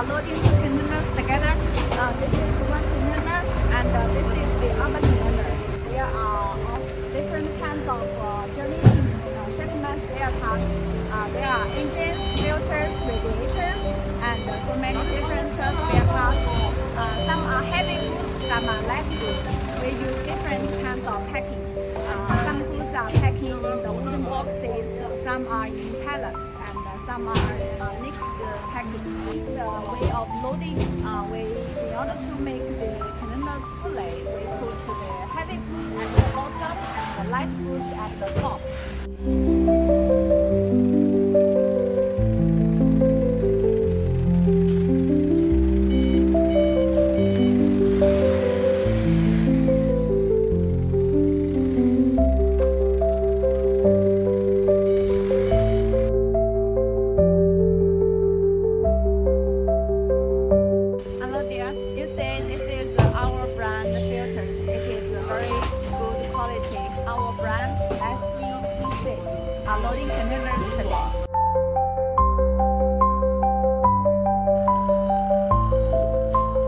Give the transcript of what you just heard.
are loading two containers together. This is one container and this is the other container. There are different kinds of journeying Shakman spare parts. There are engines, filters, radiators, and so many different spare parts. Some are heavy goods, some are light goods. We use different kinds of packing. Some goods are packing in the wooden boxes, some are in pallets, and some are liquid packing. The way of loading, in order to make the containers fully, we put the heavy goods at the bottom and the light goods at the top. Hello there, you say this is our brand filters. It is very good quality. Our brand SVTC are loading containers today.